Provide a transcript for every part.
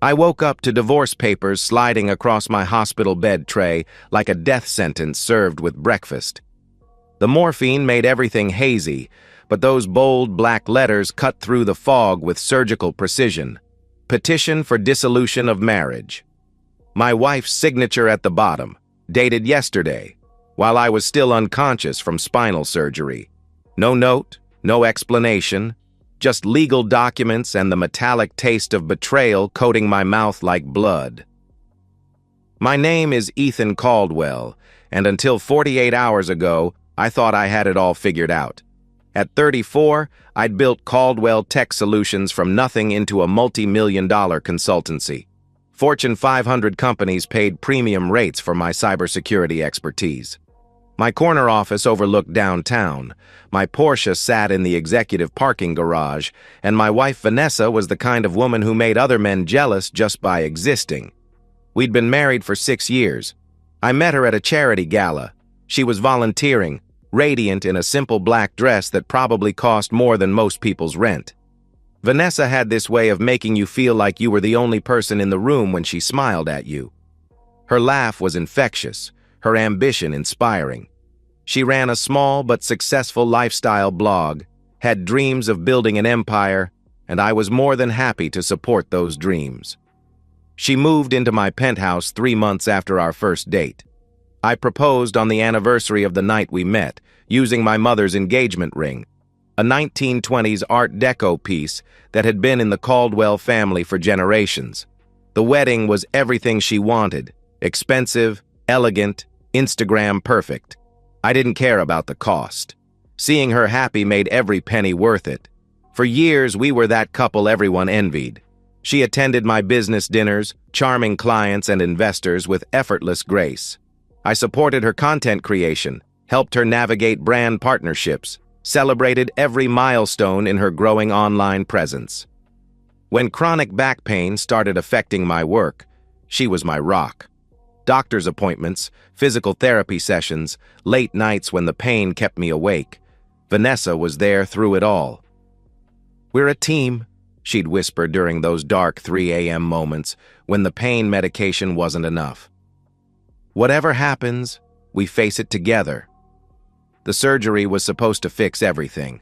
I woke up to divorce papers sliding across my hospital bed tray like a death sentence served with breakfast. The morphine made everything hazy, but those bold black letters cut through the fog with surgical precision. Petition for dissolution of marriage. My wife's signature at the bottom, dated yesterday, while I was still unconscious from spinal surgery. No note, no explanation, just legal documents and the metallic taste of betrayal coating my mouth like blood. My name is Ethan Caldwell, and until 48 hours ago, I thought I had it all figured out. At 34, I'd built Caldwell Tech Solutions from nothing into a multi-million-dollar consultancy. Fortune 500 companies paid premium rates for my cybersecurity expertise. My corner office overlooked downtown, my Porsche sat in the executive parking garage, and my wife Vanessa was the kind of woman who made other men jealous just by existing. We'd been married for 6 years. I met her at a charity gala. She was volunteering, radiant in a simple black dress that probably cost more than most people's rent. Vanessa had this way of making you feel like you were the only person in the room when she smiled at you. Her laugh was infectious, her ambition inspiring. She ran a small but successful lifestyle blog, had dreams of building an empire, and I was more than happy to support those dreams. She moved into my penthouse 3 months after our first date. I proposed on the anniversary of the night we met, using my mother's engagement ring, a 1920s Art Deco piece that had been in the Caldwell family for generations. The wedding was everything she wanted, expensive, elegant, Instagram perfect. I didn't care about the cost. Seeing her happy made every penny worth it. For years, we were that couple everyone envied. She attended my business dinners, charming clients and investors with effortless grace. I supported her content creation, helped her navigate brand partnerships, celebrated every milestone in her growing online presence. When chronic back pain started affecting my work, she was my rock. Doctor's appointments, physical therapy sessions, late nights when the pain kept me awake. Vanessa was there through it all. "We're a team," she'd whisper during those dark 3 a.m. moments when the pain medication wasn't enough. "Whatever happens, we face it together." The surgery was supposed to fix everything.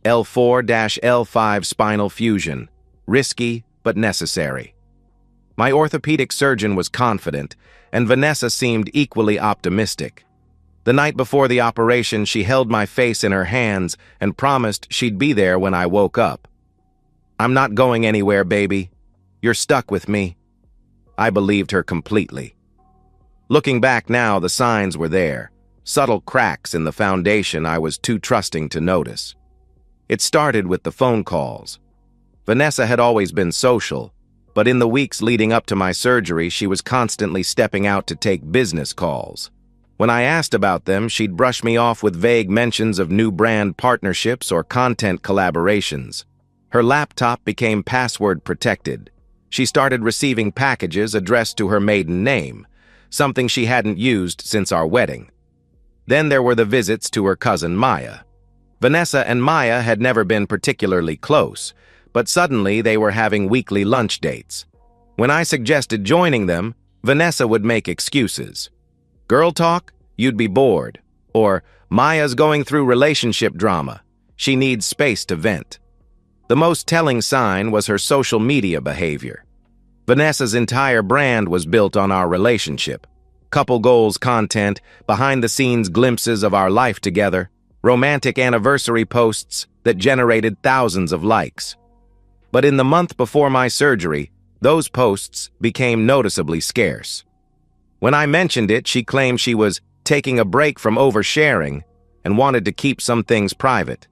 L4-L5 spinal fusion, risky but necessary. My orthopedic surgeon was confident, and Vanessa seemed equally optimistic. The night before the operation, she held my face in her hands and promised she'd be there when I woke up. "I'm not going anywhere, baby. You're stuck with me." I believed her completely. Looking back now, the signs were there, subtle cracks in the foundation I was too trusting to notice. It started with the phone calls. Vanessa had always been social, but in the weeks leading up to my surgery, she was constantly stepping out to take business calls. When I asked about them, she'd brush me off with vague mentions of new brand partnerships or content collaborations. Her laptop became password protected. She started receiving packages addressed to her maiden name, something she hadn't used since our wedding. Then there were the visits to her cousin Maya. Vanessa and Maya had never been particularly close, but suddenly they were having weekly lunch dates. When I suggested joining them, Vanessa would make excuses. "Girl talk? You'd be bored." Or, "Maya's going through relationship drama. She needs space to vent." The most telling sign was her social media behavior. Vanessa's entire brand was built on our relationship. Couple goals content, behind-the-scenes glimpses of our life together, romantic anniversary posts that generated thousands of likes. But in the month before my surgery, those posts became noticeably scarce. When I mentioned it, she claimed she was taking a break from oversharing and wanted to keep some things private.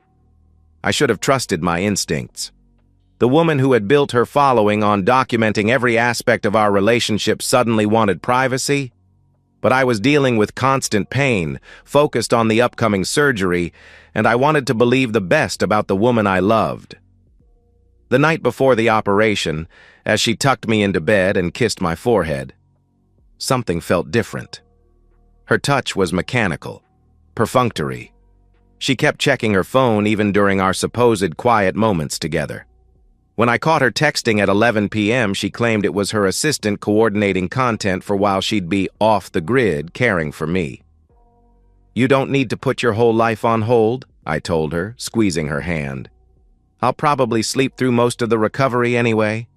I should have trusted my instincts. The woman who had built her following on documenting every aspect of our relationship suddenly wanted privacy? But I was dealing with constant pain, focused on the upcoming surgery, and I wanted to believe the best about the woman I loved. The night before the operation, as she tucked me into bed and kissed my forehead, something felt different. Her touch was mechanical, perfunctory. She kept checking her phone even during our supposed quiet moments together. When I caught her texting at 11 p.m., she claimed it was her assistant coordinating content for while she'd be off the grid caring for me. "You don't need to put your whole life on hold," I told her, squeezing her hand. "I'll probably sleep through most of the recovery anyway."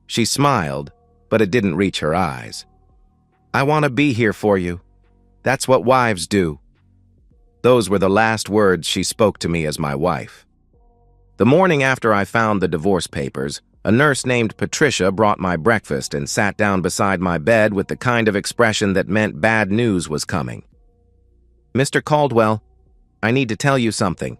She smiled, but it didn't reach her eyes. "I want to be here for you. That's what wives do." Those were the last words she spoke to me as my wife. The morning after I found the divorce papers, a nurse named Patricia brought my breakfast and sat down beside my bed with the kind of expression that meant bad news was coming. "Mr. Caldwell, I need to tell you something.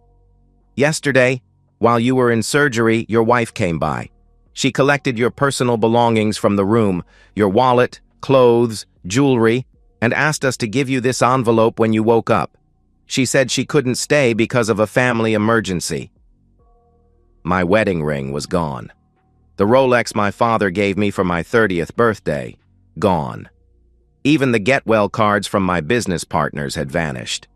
Yesterday, while you were in surgery, your wife came by. She collected your personal belongings from the room, your wallet, clothes, jewelry, and asked us to give you this envelope when you woke up. She said she couldn't stay because of a family emergency." My wedding ring was gone. The Rolex my father gave me for my 30th birthday, gone. Even the get-well cards from my business partners had vanished.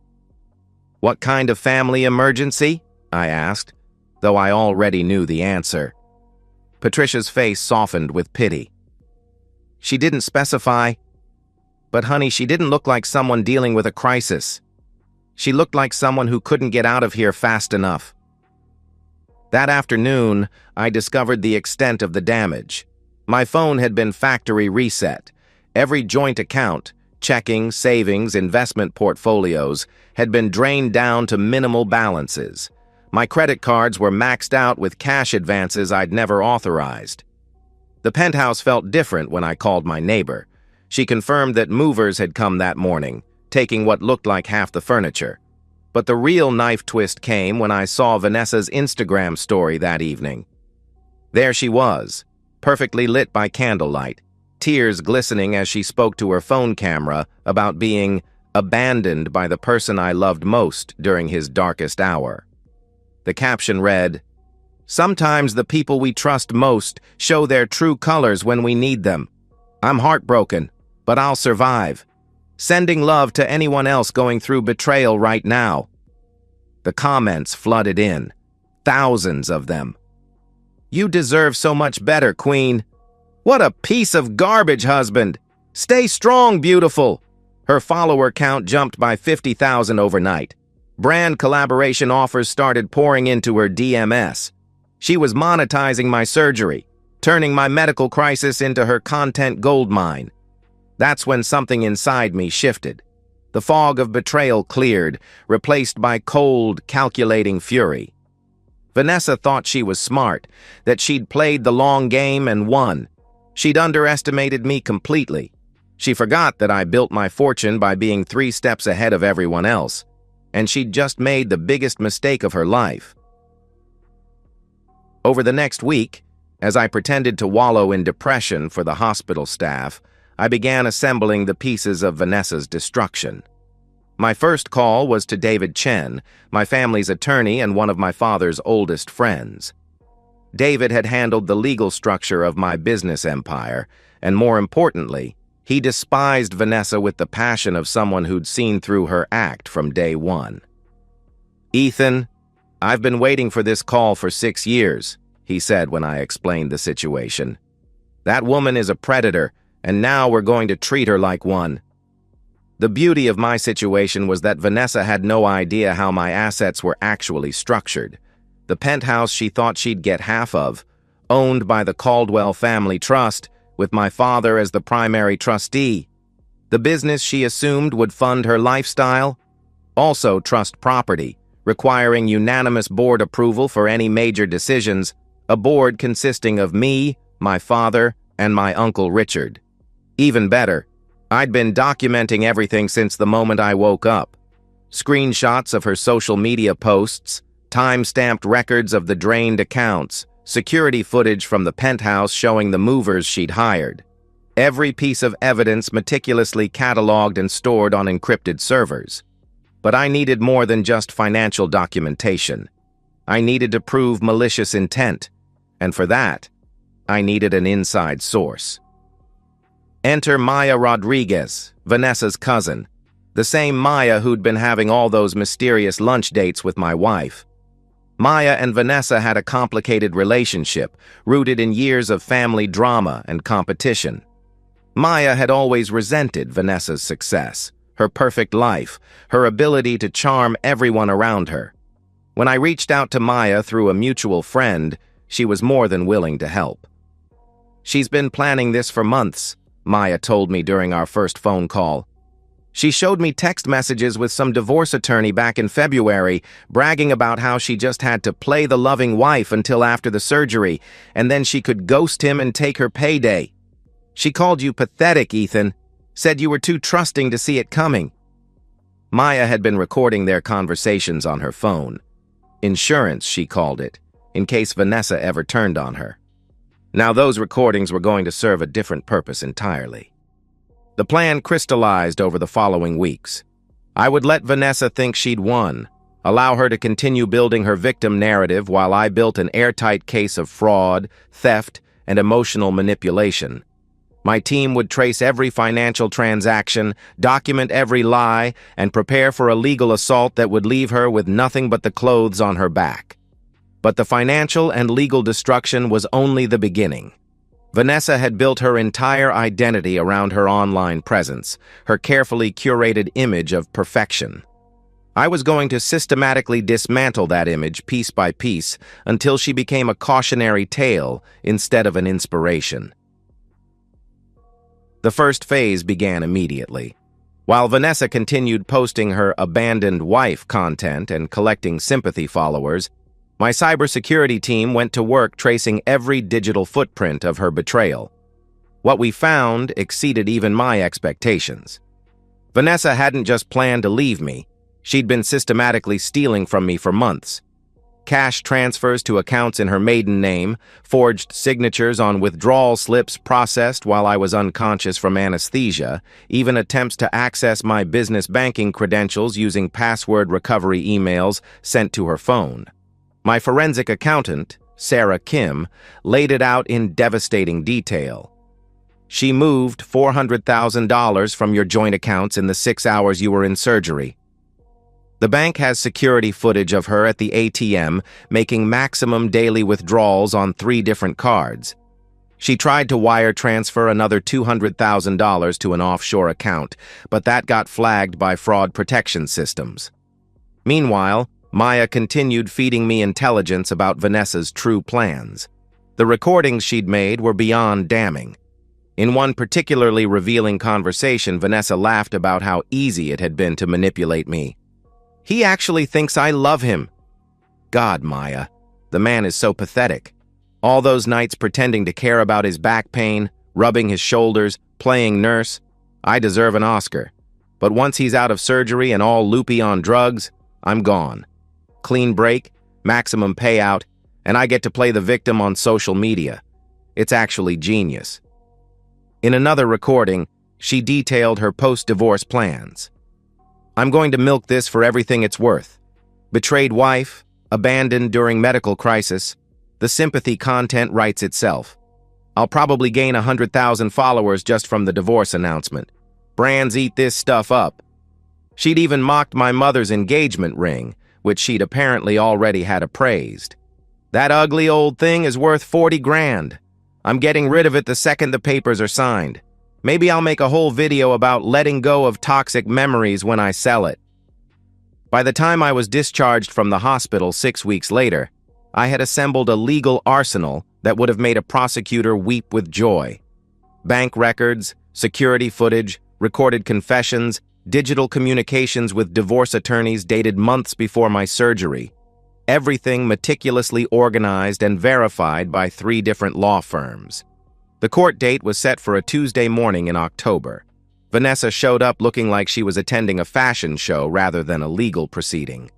"What kind of family emergency?" I asked, though I already knew the answer. Patricia's face softened with pity. "She didn't specify, but honey, she didn't look like someone dealing with a crisis. She looked like someone who couldn't get out of here fast enough." That afternoon, I discovered the extent of the damage. My phone had been factory reset. Every joint account, checking, savings, investment portfolios, had been drained down to minimal balances. My credit cards were maxed out with cash advances I'd never authorized. The penthouse felt different when I called my neighbor. She confirmed that movers had come that morning, taking what looked like half the furniture. But the real knife twist came when I saw Vanessa's Instagram story that evening. There she was, perfectly lit by candlelight, tears glistening as she spoke to her phone camera about being abandoned by the person I loved most during his darkest hour. The caption read, "Sometimes the people we trust most show their true colors when we need them. I'm heartbroken, but I'll survive. Sending love to anyone else going through betrayal right now." The comments flooded in, thousands of them. "You deserve so much better, Queen. What a piece of garbage husband. Stay strong, beautiful." Her follower count jumped by 50,000 overnight. Brand collaboration offers started pouring into her DMS. She was monetizing my surgery, turning my medical crisis into her content goldmine. That's when something inside me shifted. The fog of betrayal cleared, replaced by cold, calculating fury. Vanessa thought she was smart, that she'd played the long game and won. She'd underestimated me completely. She forgot that I built my fortune by being 3 steps ahead of everyone else, and she'd just made the biggest mistake of her life. Over the next week, as I pretended to wallow in depression for the hospital staff, I began assembling the pieces of Vanessa's destruction. My first call was to David Chen, my family's attorney and one of my father's oldest friends. David had handled the legal structure of my business empire, and more importantly, he despised Vanessa with the passion of someone who'd seen through her act from day one. "Ethan, I've been waiting for this call for 6 years, he said when I explained the situation. "That woman is a predator, and now we're going to treat her like one." The beauty of my situation was that Vanessa had no idea how my assets were actually structured. The penthouse she thought she'd get half of, owned by the Caldwell Family Trust, with my father as the primary trustee. The business she assumed would fund her lifestyle, also trust property, requiring unanimous board approval for any major decisions, a board consisting of me, my father, and my Uncle Richard. Even better, I'd been documenting everything since the moment I woke up. Screenshots of her social media posts, time-stamped records of the drained accounts, security footage from the penthouse showing the movers she'd hired. Every piece of evidence meticulously cataloged and stored on encrypted servers. But I needed more than just financial documentation. I needed to prove malicious intent, and for that, I needed an inside source. Enter Maya Rodriguez, Vanessa's cousin, the same Maya who'd been having all those mysterious lunch dates with my wife. Maya and Vanessa had a complicated relationship, rooted in years of family drama and competition. Maya had always resented Vanessa's success, her perfect life, her ability to charm everyone around her. When I reached out to Maya through a mutual friend, she was more than willing to help. "She's been planning this for months," Maya told me during our first phone call. "She showed me text messages with some divorce attorney back in February, bragging about how she just had to play the loving wife until after the surgery, and then she could ghost him and take her payday. She called you pathetic, Ethan, said you were too trusting to see it coming." Maya had been recording their conversations on her phone. Insurance, she called it, in case Vanessa ever turned on her. Now those recordings were going to serve a different purpose entirely. The plan crystallized over the following weeks. I would let Vanessa think she'd won, allow her to continue building her victim narrative while I built an airtight case of fraud, theft, and emotional manipulation. My team would trace every financial transaction, document every lie, and prepare for a legal assault that would leave her with nothing but the clothes on her back. But the financial and legal destruction was only the beginning. Vanessa had built her entire identity around her online presence, her carefully curated image of perfection. I was going to systematically dismantle that image piece by piece until she became a cautionary tale instead of an inspiration. The first phase began immediately. While Vanessa continued posting her abandoned wife content and collecting sympathy followers, my cybersecurity team went to work tracing every digital footprint of her betrayal. What we found exceeded even my expectations. Vanessa hadn't just planned to leave me, she'd been systematically stealing from me for months. Cash transfers to accounts in her maiden name, forged signatures on withdrawal slips processed while I was unconscious from anesthesia, even attempts to access my business banking credentials using password recovery emails sent to her phone. My forensic accountant, Sarah Kim, laid it out in devastating detail. "She moved $400,000 from your joint accounts in the 6 hours you were in surgery. The bank has security footage of her at the ATM making maximum daily withdrawals on 3 different cards. She tried to wire transfer another $200,000 to an offshore account, but that got flagged by fraud protection systems. Meanwhile, Maya continued feeding me intelligence about Vanessa's true plans. The recordings she'd made were beyond damning. In one particularly revealing conversation, Vanessa laughed about how easy it had been to manipulate me. "He actually thinks I love him." God, Maya, the man is so pathetic. All those nights pretending to care about his back pain, rubbing his shoulders, playing nurse. I deserve an Oscar. But once he's out of surgery and all loopy on drugs, I'm gone. Clean break, maximum payout, and I get to play the victim on social media. It's actually genius. In another recording, she detailed her post-divorce plans. "I'm going to milk this for everything it's worth. Betrayed wife, abandoned during medical crisis. The sympathy content writes itself. I'll probably gain 100,000 followers just from the divorce announcement. Brands eat this stuff up." She'd even mocked my mother's engagement ring, which she'd apparently already had appraised. "That ugly old thing is worth 40 grand. I'm getting rid of it the second the papers are signed. Maybe I'll make a whole video about letting go of toxic memories when I sell it." By the time I was discharged from the hospital 6 weeks later, I had assembled a legal arsenal that would have made a prosecutor weep with joy. Bank records, security footage, recorded confessions, digital communications with divorce attorneys dated months before my surgery. Everything meticulously organized and verified by 3 different law firms. The court date was set for a Tuesday morning in October. Vanessa showed up looking like she was attending a fashion show rather than a legal proceeding.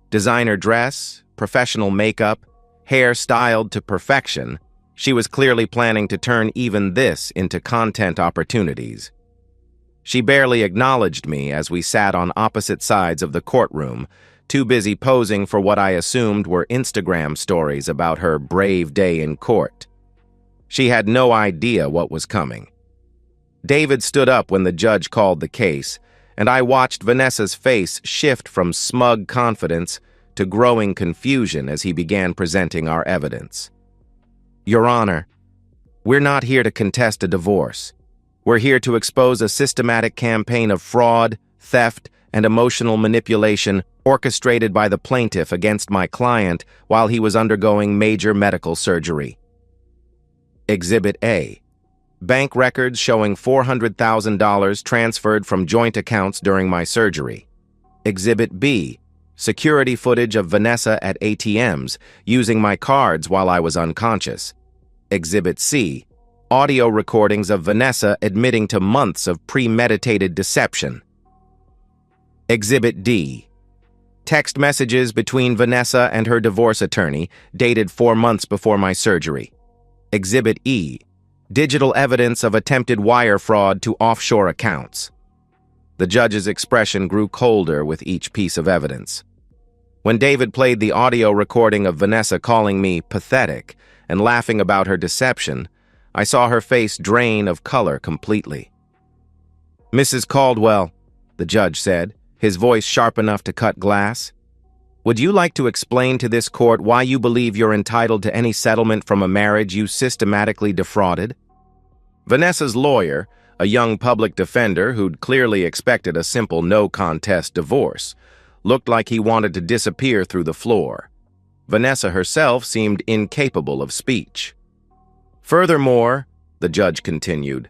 Designer dress, professional makeup, hair styled to perfection, she was clearly planning to turn even this into content opportunities. She barely acknowledged me as we sat on opposite sides of the courtroom, too busy posing for what I assumed were Instagram stories about her brave day in court. She had no idea what was coming. David stood up when the judge called the case, and I watched Vanessa's face shift from smug confidence to growing confusion as he began presenting our evidence. Your Honor, we're not here to contest a divorce. We're here to expose a systematic campaign of fraud, theft, and emotional manipulation orchestrated by the plaintiff against my client while he was undergoing major medical surgery. Exhibit A. Bank records showing $400,000 transferred from joint accounts during my surgery. Exhibit B. Security footage of Vanessa at ATMs using my cards while I was unconscious. Exhibit C. Audio recordings of Vanessa admitting to months of premeditated deception. Exhibit D. Text messages between Vanessa and her divorce attorney dated 4 months before my surgery. Exhibit E. Digital evidence of attempted wire fraud to offshore accounts. The judge's expression grew colder with each piece of evidence. When David played the audio recording of Vanessa calling me pathetic and laughing about her deception, I saw her face drain of color completely. "Mrs. Caldwell," the judge said, his voice sharp enough to cut glass, "would you like to explain to this court why you believe you're entitled to any settlement from a marriage you systematically defrauded?" Vanessa's lawyer, a young public defender who'd clearly expected a simple no-contest divorce, looked like he wanted to disappear through the floor. Vanessa herself seemed incapable of speech. "Furthermore," the judge continued,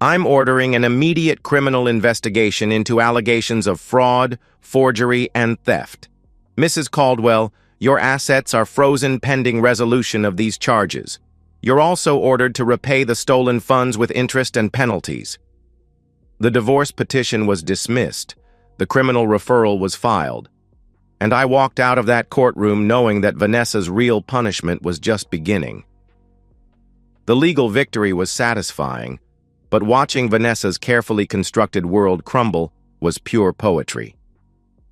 "I'm ordering an immediate criminal investigation into allegations of fraud, forgery, and theft. Mrs. Caldwell, your assets are frozen pending resolution of these charges. You're also ordered to repay the stolen funds with interest and penalties." The divorce petition was dismissed. The criminal referral was filed. And I walked out of that courtroom knowing that Vanessa's real punishment was just beginning. The legal victory was satisfying, but watching Vanessa's carefully constructed world crumble was pure poetry.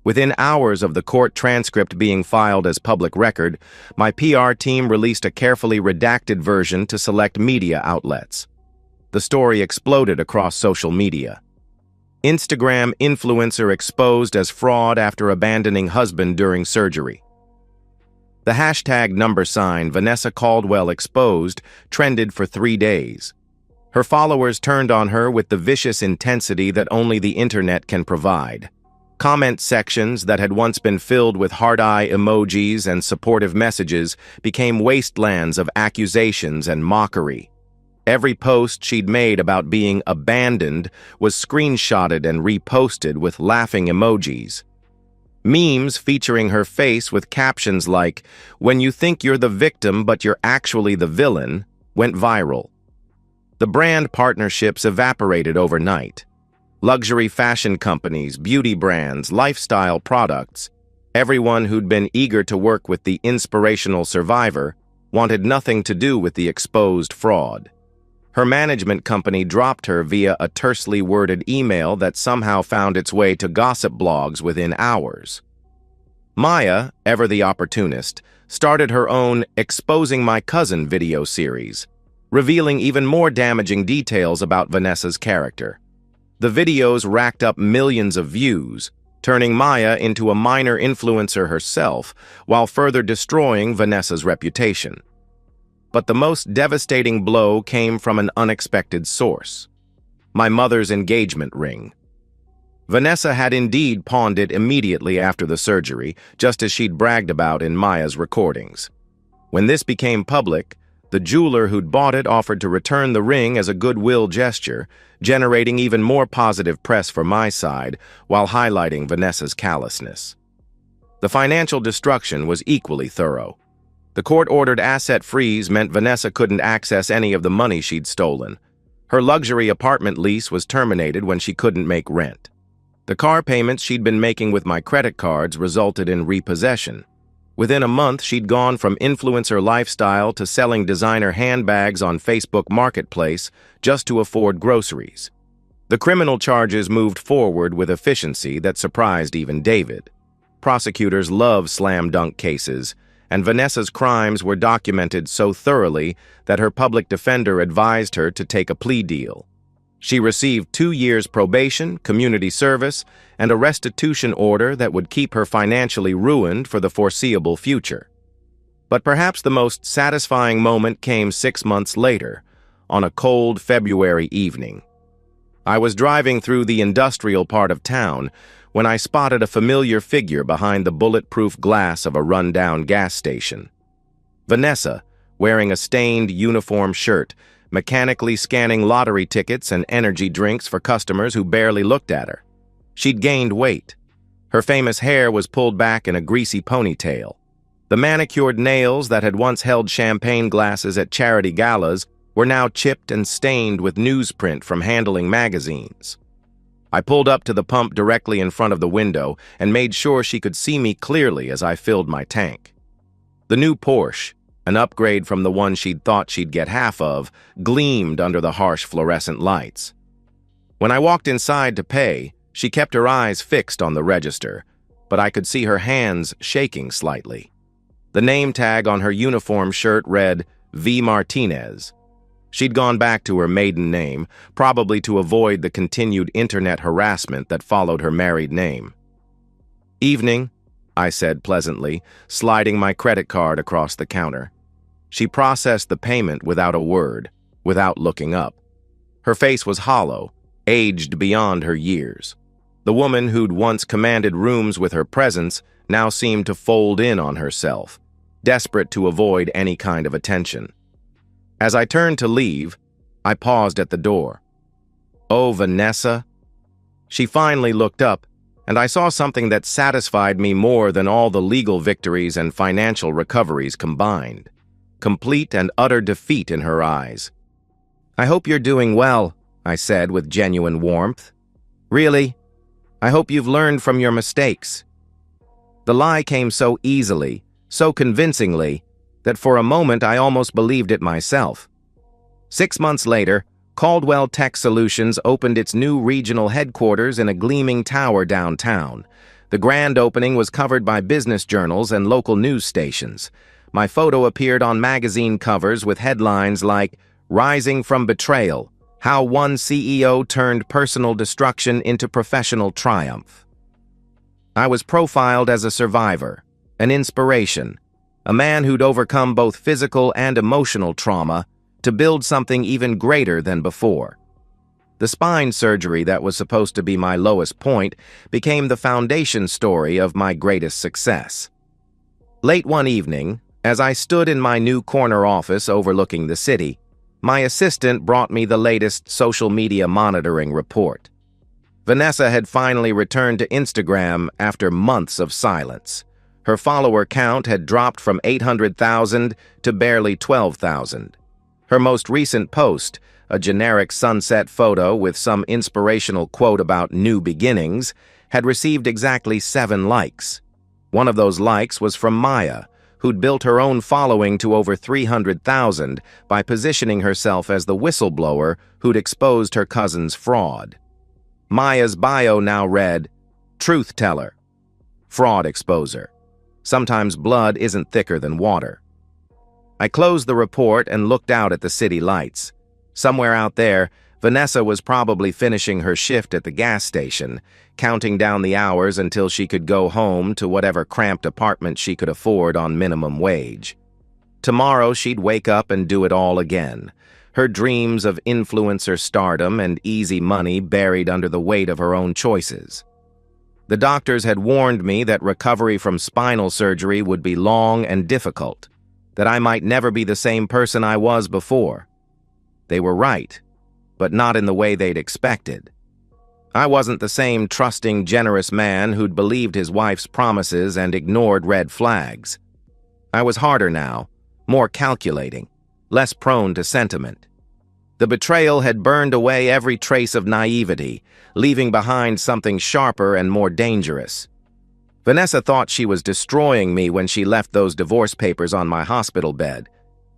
Within hours of the court transcript being filed as public record, my PR team released a carefully redacted version to select media outlets. The story exploded across social media. Instagram influencer exposed as fraud after abandoning husband during surgery. The hashtag #Vanessa Caldwell exposed trended for 3 days. Her followers turned on her with the vicious intensity that only the internet can provide. Comment sections that had once been filled with heart-eye emojis and supportive messages became wastelands of accusations and mockery. Every post she'd made about being abandoned was screenshotted and reposted with laughing emojis. Memes featuring her face with captions like, "When you think you're the victim but you're actually the villain," went viral. The brand partnerships evaporated overnight. Luxury fashion companies, beauty brands, lifestyle products, everyone who'd been eager to work with the inspirational survivor wanted nothing to do with the exposed fraud. Her management company dropped her via a tersely worded email that somehow found its way to gossip blogs within hours. Maya, ever the opportunist, started her own Exposing My Cousin video series, revealing even more damaging details about Vanessa's character. The videos racked up millions of views, turning Maya into a minor influencer herself while further destroying Vanessa's reputation. But the most devastating blow came from an unexpected source: my mother's engagement ring. Vanessa had indeed pawned it immediately after the surgery, just as she'd bragged about in Maya's recordings. When this became public, the jeweler who'd bought it offered to return the ring as a goodwill gesture, generating even more positive press for my side while highlighting Vanessa's callousness. The financial destruction was equally thorough. The court-ordered asset freeze meant Vanessa couldn't access any of the money she'd stolen. Her luxury apartment lease was terminated when she couldn't make rent. The car payments she'd been making with my credit cards resulted in repossession. Within a month, she'd gone from influencer lifestyle to selling designer handbags on Facebook Marketplace just to afford groceries. The criminal charges moved forward with efficiency that surprised even David. Prosecutors love slam-dunk cases, and Vanessa's crimes were documented so thoroughly that her public defender advised her to take a plea deal. She received 2 years probation, community service, and a restitution order that would keep her financially ruined for the foreseeable future. But perhaps the most satisfying moment came 6 months later, on a cold February evening. I was driving through the industrial part of town when I spotted a familiar figure behind the bulletproof glass of a run-down gas station. Vanessa, wearing a stained uniform shirt, mechanically scanning lottery tickets and energy drinks for customers who barely looked at her. She'd gained weight. Her famous hair was pulled back in a greasy ponytail. The manicured nails that had once held champagne glasses at charity galas were now chipped and stained with newsprint from handling magazines. I pulled up to the pump directly in front of the window and made sure she could see me clearly as I filled my tank. The new Porsche, an upgrade from the one she'd thought she'd get half of, gleamed under the harsh fluorescent lights. When I walked inside to pay, she kept her eyes fixed on the register, but I could see her hands shaking slightly. The name tag on her uniform shirt read V. Martinez. She'd gone back to her maiden name, probably to avoid the continued internet harassment that followed her married name. "Evening," I said pleasantly, sliding my credit card across the counter. She processed the payment without a word, without looking up. Her face was hollow, aged beyond her years. The woman who'd once commanded rooms with her presence now seemed to fold in on herself, desperate to avoid any kind of attention. As I turned to leave, I paused at the door. "Oh, Vanessa?" She finally looked up, and I saw something that satisfied me more than all the legal victories and financial recoveries combined. Complete and utter defeat in her eyes. "I hope you're doing well," I said with genuine warmth. "Really? I hope you've learned from your mistakes." The lie came so easily, so convincingly, that for a moment I almost believed it myself. 6 months later, Caldwell Tech Solutions opened its new regional headquarters in a gleaming tower downtown. The grand opening was covered by business journals and local news stations. My photo appeared on magazine covers with headlines like, "Rising from Betrayal: How One CEO Turned Personal Destruction into Professional Triumph." I was profiled as a survivor, an inspiration, a man who'd overcome both physical and emotional trauma to build something even greater than before. The spine surgery that was supposed to be my lowest point became the foundation story of my greatest success. Late one evening, as I stood in my new corner office overlooking the city, my assistant brought me the latest social media monitoring report. Vanessa had finally returned to Instagram after months of silence. Her follower count had dropped from 800,000 to barely 12,000. Her most recent post, a generic sunset photo with some inspirational quote about new beginnings, had received exactly 7 likes. One of those likes was from Maya, who'd built her own following to over 300,000 by positioning herself as the whistleblower who'd exposed her cousin's fraud. Maya's bio now read, "Truth teller, fraud exposer. Sometimes blood isn't thicker than water." I closed the report and looked out at the city lights. Somewhere out there, Vanessa was probably finishing her shift at the gas station, counting down the hours until she could go home to whatever cramped apartment she could afford on minimum wage. Tomorrow she'd wake up and do it all again, her dreams of influencer stardom and easy money buried under the weight of her own choices. The doctors had warned me that recovery from spinal surgery would be long and difficult, that I might never be the same person I was before. They were right, but not in the way they'd expected. I wasn't the same trusting, generous man who'd believed his wife's promises and ignored red flags. I was harder now, more calculating, less prone to sentiment. The betrayal had burned away every trace of naivety, leaving behind something sharper and more dangerous. Vanessa thought she was destroying me when she left those divorce papers on my hospital bed.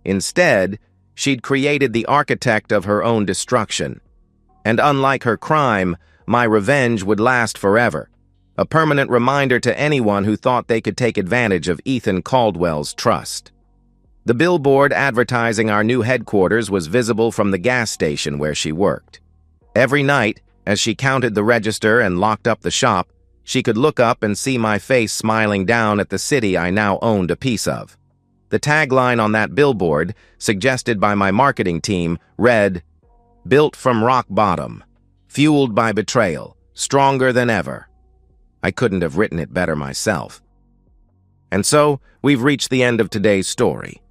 Instead, she'd created the architect of her own destruction. And unlike her crime, my revenge would last forever, a permanent reminder to anyone who thought they could take advantage of Ethan Caldwell's trust. The billboard advertising our new headquarters was visible from the gas station where she worked. Every night, as she counted the register and locked up the shop, she could look up and see my face smiling down at the city I now owned a piece of. The tagline on that billboard, suggested by my marketing team, read, "Built from rock bottom, fueled by betrayal, stronger than ever." I couldn't have written it better myself. And so, we've reached the end of today's story.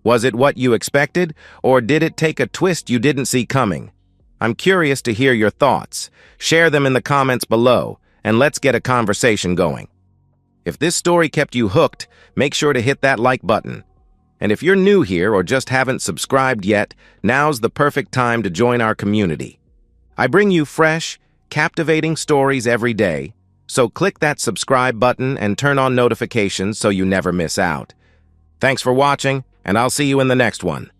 Was it what you expected, or did it take a twist you didn't see coming? I'm curious to hear your thoughts. Share them in the comments below, and let's get a conversation going. If this story kept you hooked, make sure to hit that like button. And if you're new here or just haven't subscribed yet, now's the perfect time to join our community. I bring you fresh, captivating stories every day, so click that subscribe button and turn on notifications so you never miss out. Thanks for watching, and I'll see you in the next one.